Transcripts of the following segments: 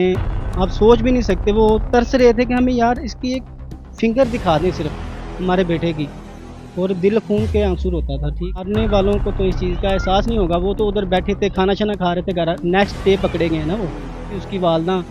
आप सोच भी नहीं सकते, वो तरस रहे थे कि हमें यार इसकी एक फिंगर दिखा दें सिर्फ हमारे बेटे की। और दिल खून के आंसू रोता था। ठीक, मारने वालों को तो इस चीज़ का एहसास नहीं होगा, वो तो उधर बैठे थे, खाना शाना खा रहे थे घर, नेक्स्ट डे पकड़े गए ना वो। उसकी वालदा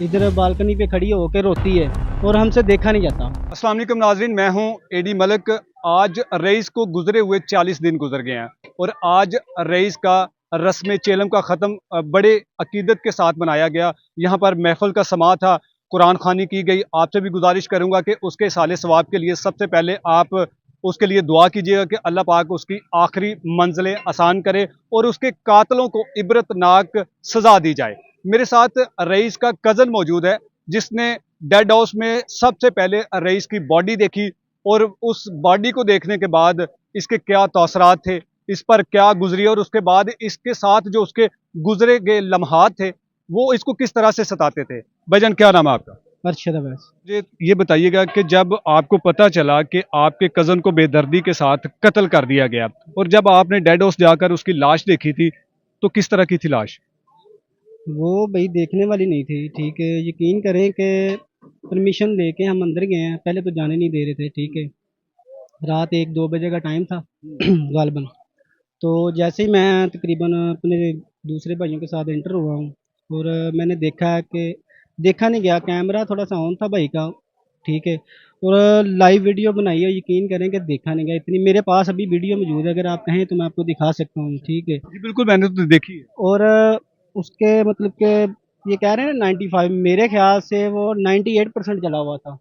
इधर बालकनी पे खड़ी होकर रोती है और हमसे देखा नहीं जाता। अस्सलाम वालेकुम नाज़रीन, मैं हूं एडी मलिक। आज रईस को गुजरे हुए 40 दिन गुजर गए हैं और आज रईस का रस्म चेलम का ख़त्म बड़े अकीदत के साथ मनाया गया। यहाँ पर महफिल का समा था, कुरान खानी की गई। आपसे भी गुजारिश करूँगा कि उसके साले सवाब के लिए सबसे पहले आप उसके लिए दुआ कीजिएगा कि अल्लाह पाक उसकी आखिरी मंजिलें आसान करे और उसके कातलों को इबरतनाक सज़ा दी जाए। मेरे साथ रईस का कज़न मौजूद है जिसने डेड हाउस में सबसे पहले रईस की बॉडी देखी और उस बॉडी को देखने के बाद इसके क्या तौसरात थे, इस पर क्या गुजरी और उसके बाद इसके साथ जो उसके गुजरे गए लम्हात थे वो इसको किस तरह से सताते थे। भाईजान, क्या नाम है आपका? अरशद अवैस। मुझे ये बताइएगा कि जब आपको पता चला कि आपके कज़न को बेदर्दी के साथ कत्ल कर दिया गया और जब आपने डेड हाउस जाकर उसकी लाश देखी थी तो किस तरह की थी लाश? वो भाई देखने वाली नहीं थी। ठीक है, यकीन करें कि परमिशन लेके हम अंदर गए हैं, पहले तो जाने नहीं दे रहे थे। ठीक है, रात 1-2 बजे का टाइम था गालबन। तो जैसे ही मैं तकरीबन अपने दूसरे भाइयों के साथ एंटर हुआ हूँ और मैंने देखा है कि देखा नहीं गया, कैमरा थोड़ा सा ऑन था भाई का। ठीक है, और लाइव वीडियो बनाई है, यकीन करें कि देखा नहीं गया। इतनी मेरे पास अभी वीडियो मौजूद है, अगर आप कहें तो मैं आपको दिखा सकता हूँ। ठीक है, जी बिल्कुल, मैंने तो देखी है। और उसके मतलब के ये कह रहे हैं ना 95, मेरे ख्याल से वो 98% जला हुआ था।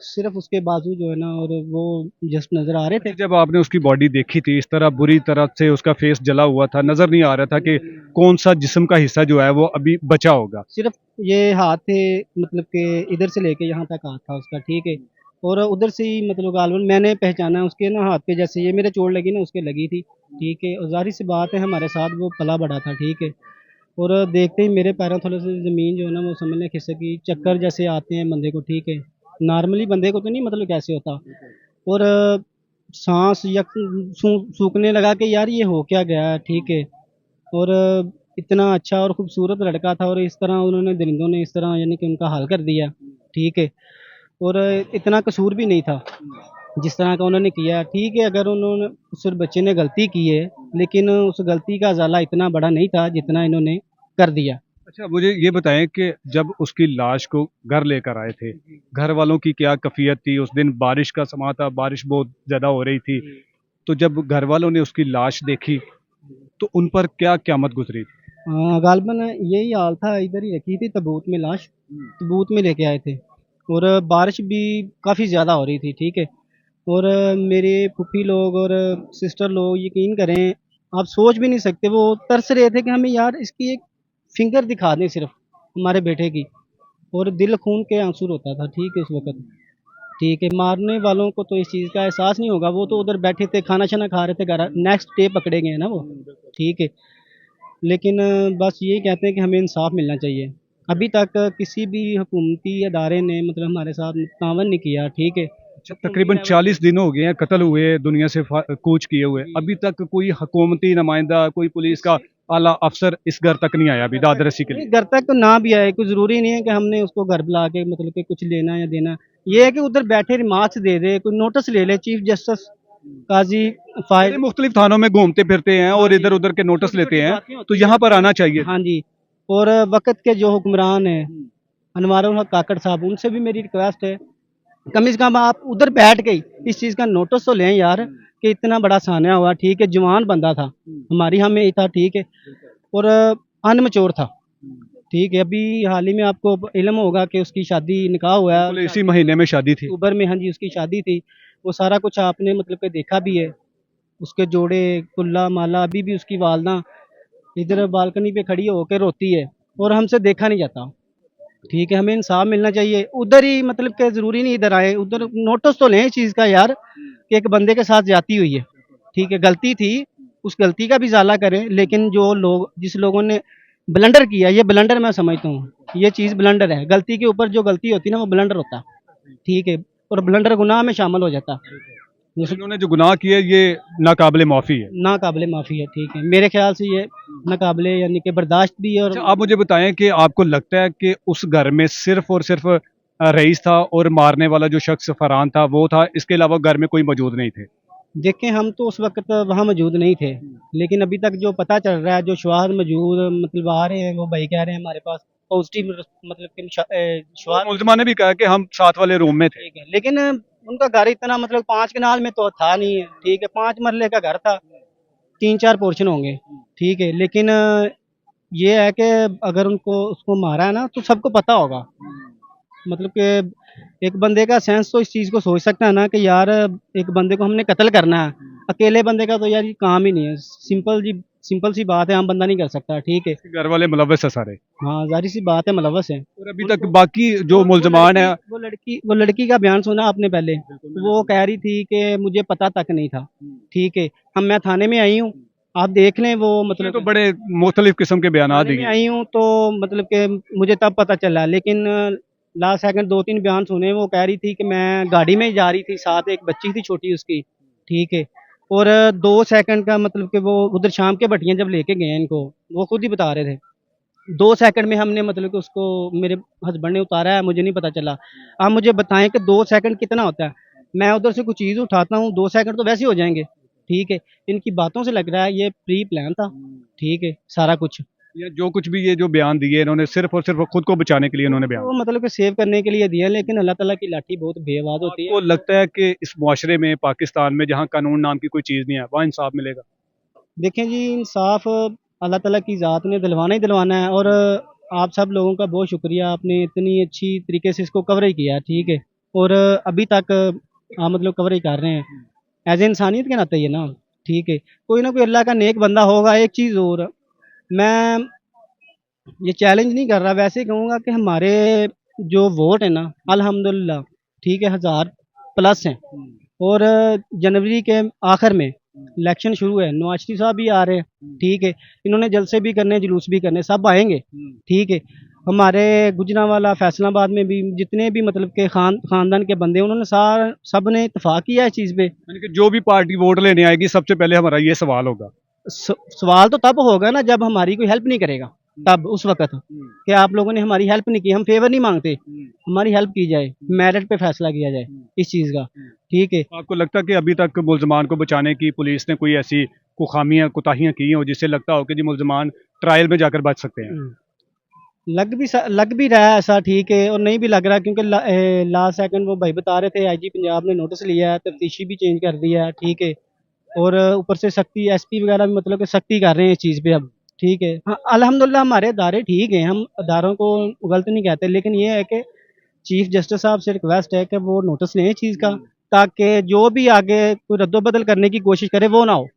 सिर्फ उसके बाजू जो है ना, और वो जस्ट नज़र आ रहे थे। अच्छा, जब आपने उसकी बॉडी देखी थी इस तरह बुरी तरह से उसका फेस जला हुआ था, नजर नहीं आ रहा था कि कौन सा जिस्म का हिस्सा जो है वो अभी बचा होगा। सिर्फ ये हाथ थे, मतलब कि इधर से लेके यहाँ तक हाथ था उसका। ठीक है, और उधर से ही मतलब गालवन मैंने पहचाना उसके ना हाथ पे, जैसे ये मेरे चोट लगी ना उसके लगी थी। ठीक है, और ज़ाहिर सी बात है हमारे साथ वो पला बड़ा था। ठीक है, और देखते ही मेरे पैरों थोड़े से ज़मीन जो है ना वो समझ लें खिसकी, चक्कर जैसे आते हैं बंदे को। ठीक है, नॉर्मली बंदे को तो नहीं, मतलब कैसे होता। और सांस यक सूखने लगा कि यार ये हो क्या गया है। ठीक है, और इतना अच्छा और खूबसूरत लड़का था, और इस तरह उन्होंने दरिंदों ने इस तरह यानी कि उनका हाल कर दिया। ठीक है, और इतना कसूर भी नहीं था जिस तरह का उन्होंने किया। ठीक है, अगर उन्होंने उस बच्चे ने गलती की है, लेकिन उस गलती का ज़ाला इतना बड़ा नहीं था जितना इन्होंने कर दिया। अच्छा, मुझे ये बताएं कि जब उसकी लाश को घर लेकर आए थे, घर वालों की क्या कैफियत थी? उस दिन बारिश का समा था, बारिश बहुत ज्यादा हो रही थी, तो जब घर वालों ने उसकी लाश देखी तो उन पर क्या क़यामत गुजरी थी? गालबन यही हाल था, इधर ही रखी थी तबूत में लाश, तबूत में लेके आए थे, और बारिश भी काफ़ी ज़्यादा हो रही थी। ठीक है, और मेरे फूफी लोग और सिस्टर लोग, यकीन करें आप सोच भी नहीं सकते, वो तरस रहे थे कि हमें यार इसकी एक फिंगर दिखा दें सिर्फ हमारे बेटे की। और दिल खून के आंसू रोता था। ठीक है, उस वक्त। ठीक है, मारने वालों को तो इस चीज़ का एहसास नहीं होगा, वो तो उधर बैठे थे, खाना शाना खा रहे थे घर, नेक्स्ट डे पकड़े गए ना वो। ठीक है, लेकिन बस यही कहते हैं कि हमें इंसाफ मिलना चाहिए। अभी तक किसी भी हुकूमती अदारे ने मतलब हमारे साथ तावन नहीं किया। ठीक है, अच्छा, हुकूमती तकरीबन लेवल पे। 40 दिन हो गए हैं कत्ल हुए, दुनिया से कूच किए हुए, अभी तक कोई हुकूमती नुमाइंदा, कोई पुलिस का आला अफसर इस घर तक नहीं आया अभी दादरसी के नहीं, लिए। घर तक तो ना भी आए, कोई ज़रूरी नहीं है कि हमने उसको घर बुला के मतलब कि कुछ लेना या देना। ये है कि उधर बैठे रिमार्क्स दे दे, कोई नोटिस ले ले, चीफ जस्टिस, काजी, बड़े फाइल। मुख्तलिफ थानों में घूमते फिरते हैं हाँ और जी, इधर उधर के नोटिस छोटी लेते छोटी हैं, बातें तो होती यहाँ पर हैं। आना चाहिए था। हाँ जी, और वक्त के जो हुक्मरान हैं, अनवारुल हक काकड़ साहब, उनसे भी मेरी रिक्वेस्ट है, कम से कम आप उधर बैठ के ही इस चीज़ का नोटिस तो लें यार, कि इतना बड़ा सान्या हुआ। ठीक है, जवान बंदा था, हमारी हम में ही था। ठीक है, और अनमच्योर था। ठीक है, अभी हाल ही में आपको इल्म होगा कि उसकी शादी निकाह हुआ है बिल्कुल, इसी शादी महीने में शादी थी। अक्टूबर में। हाँ जी, उसकी शादी थी। वो सारा कुछ आपने मतलब कि देखा भी है, उसके जोड़े, कुल्ला माला, अभी भी उसकी वालदा इधर बालकनी पे खड़ी होकर रोती है और हमसे देखा नहीं जाता। ठीक है, हमें इंसाफ मिलना चाहिए। उधर ही मतलब कि ज़रूरी नहीं इधर आए, उधर नोटिस तो लें इस चीज़ का यार, कि एक बंदे के साथ ज्यादती हुई है। ठीक है, गलती थी, उस गलती का भी इजाला करें, लेकिन जो लोग, जिस लोगों ने ब्लंडर किया, ये ब्लंडर मैं समझता हूँ, ये चीज़ ब्लंडर है। गलती के ऊपर जो गलती होती है ना, वो ब्लंडर होता है। ठीक है, और ब्लंडर गुनाह में शामिल हो जाता। दूसरे इन्होंने जो गुनाह किए ये नाकाबिले माफ़ी है। नाकाबिले माफ़ी है, ठीक है, मेरे ख्याल से ये नाकाबिले यानी कि बर्दाश्त भी है। और अच्छा, आप मुझे बताएं कि आपको लगता है कि उस घर में सिर्फ और सिर्फ रईस था और मारने वाला जो शख्स फरहान था वो था, इसके अलावा घर में कोई मौजूद नहीं थे? देखें, हम तो उस वक़्त वहाँ मौजूद नहीं थे, लेकिन अभी तक जो पता चल रहा है, जो शवाहद मौजूद मतलब आ रहे हैं, वो भाई कह रहे हैं हमारे पास पॉज़िटिव मतलब कि और शवाहद मुलजमान ने भी कहा कि हम साथ वाले रूम में थे। ठीक है, लेकिन उनका घर इतना मतलब 5 कनाल में तो था नहीं है, ठीक है, 5 मरले का घर था, 3-4 पोर्शन होंगे, ठीक है, लेकिन ये है कि अगर उनको उसको मारा है ना, तो सबको पता होगा। मतलब कि एक बंदे का सेंस तो इस चीज़ को सोच सकता है ना कि यार एक बंदे को हमने कत्ल करना है, अकेले बंदे का तो यार ये काम ही नहीं है। सिंपल सी बात है, आम बंदा नहीं कर सकता, ठीक है। घर वाले मुलव्वस है सारे। हाँ, ज़ाहिर-सी बात है, मुलव्वस है। और अभी तक उनको बाकी जो मुलजमान है। वो लड़की का बयान सुना आपने पहले? वो कह रही थी कि मुझे पता तक नहीं था, ठीक है। मैं थाने में आई हूँ, आप देख लें वो उसने मतलब तो बड़े मुख्तलिफ किस्म के बयान थाने में दिए। आई हूँ तो मतलब कि मुझे तब पता चला, लेकिन लास्ट सेकंड 2-3 बयान सुने, वो कह रही थी कि मैं गाड़ी में जा रही थी, साथ एक बच्ची थी छोटी उसकी, ठीक है। और 2 सेकंड का मतलब कि वो उधर शाम के भटियाँ जब लेके गए इनको, वो खुद ही बता रहे थे। 2 सेकंड में हमने मतलब कि उसको मेरे हस्बैंड ने उतारा है, मुझे नहीं पता चला। आप मुझे बताएँ कि 2 सेकंड कितना होता है? मैं उधर से कुछ चीज़ उठाता हूँ, 2 सेकंड तो वैसे ही हो जाएँगे, ठीक है। इनकी बातों से लग रहा है ये प्री प्लान था, ठीक है, सारा कुछ। या जो कुछ भी ये जो बयान दिए इन्होंने सिर्फ और सिर्फ खुद को बचाने के लिए खुद इन्होंने बयान को दिए। मतलब कि सेव करने के लिए दिया, लेकिन अल्लाह ताला की लाठी बहुत बेआवाज़ होती है। आपको लगता है कि इस मुआशरे में पाकिस्तान में जहाँ कानून नाम की कोई चीज़ नहीं है वहाँ इंसाफ मिलेगा? देखें जी, इंसाफ अल्लाह ताला की ज़ात ने दिलवाना ही दिलवाना है। और आप सब लोगों का बहुत शुक्रिया, आपने इतनी अच्छी तरीके से इसको कवरेज किया, ठीक है। और अभी तक आप मतलब कवरेज कर रहे हैं एज़ ए इंसानियत के नाते, ये ना, ठीक है। कोई ना कोई अल्लाह का नेक बंदा होगा। एक चीज़ और, मैं ये चैलेंज नहीं कर रहा, वैसे कहूँगा कि हमारे जो वोट है ना, अल्हम्दुलिल्लाह, ठीक है, 1000 प्लस हैं। और जनवरी के आखिर में इलेक्शन शुरू है, नवाज शरीफ साहब भी आ रहे हैं, ठीक है। इन्होंने जलसे भी करने, जुलूस भी करने, सब आएंगे, ठीक है। हमारे गुजरांवाला फैसलाबाद में भी जितने भी मतलब के खानदान के बंदे हैं, उन्होंने सब ने इतफाक किया है इस चीज़ पे। यानी कि जो भी पार्टी वोट लेने आएगी सबसे पहले हमारा ये सवाल होगा। सवाल तो तब होगा ना जब हमारी कोई हेल्प नहीं करेगा, तब उस वक़्त कि आप लोगों ने हमारी हेल्प नहीं की, हम फ़ेवर नहीं माँगते, हमारी हेल्प की जाए, मेरिट पे फ़ैसला किया जाए इस चीज़ का, ठीक है। आपको लगता है कि अभी तक मुलजमान को बचाने की पुलिस ने कोई ऐसी खामियां कोताहियां की हो जिससे लगता हो कि जी मुलजमान ट्रायल में जाकर बच सकते हैं? लग भी रहा है ऐसा, ठीक है, और नहीं भी लग रहा, क्योंकि लास्ट सेकंड वो भाई बता रहे थे आईजी पंजाब ने नोटिस लिया है, तफ्तीशी भी चेंज कर दिया है, ठीक है। और ऊपर से सख्ती एसपी वगैरह भी मतलब कि सख्ती कर रहे हैं इस चीज़ पे अब, ठीक है। हाँ, अल्हम्दुलिल्लाह हमारे अदारे ठीक हैं, हम अदारों को गलत नहीं कहते, लेकिन ये है कि चीफ जस्टिस साहब से रिक्वेस्ट है कि वो नोटिस लें इस चीज़ का, ताकि जो भी आगे कोई रद्दो-बदल करने की कोशिश करे वो ना हो।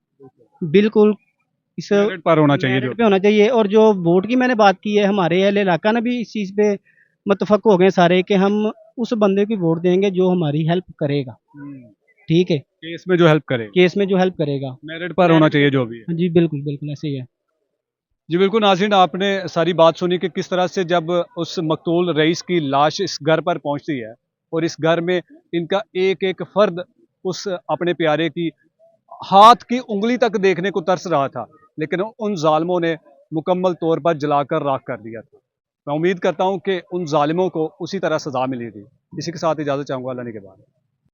बिल्कुल इस मेरिट पर होना चाहिए जो मेरिट पे होना चाहिए। और जो वोट की मैंने बात की है, हमारे अहले इलाका ने भी इस चीज़ पे मुत्तफ़क़ हो गए सारे कि हम उस बंदे की वोट देंगे जो हमारी हेल्प करेगा, ठीक है, केस में जो हेल्प करे। केस में जो हेल्प करेगा। मेरिट पर होना चाहिए जो भी है। हाँ जी, बिल्कुल, बिल्कुल ऐसे ही है। जी बिल्कुल नाज़रीन, आपने सारी बात सुनी कि किस तरह से जब उस मकतूल रईस की लाश इस घर पर पहुंचती है और इस घर में इनका एक एक फर्द उस अपने प्यारे की हाथ की उंगली तक देखने को तरस रहा था, लेकिन उन जालिमों ने मुकम्मल तौर पर जलाकर राख कर दिया था। मैं उम्मीद करता हूं कि उन जालिमों को उसी तरह सज़ा मिलेगी। इसी के साथ इजाज़त चाहूँगा, अल्लाह ने के बाद।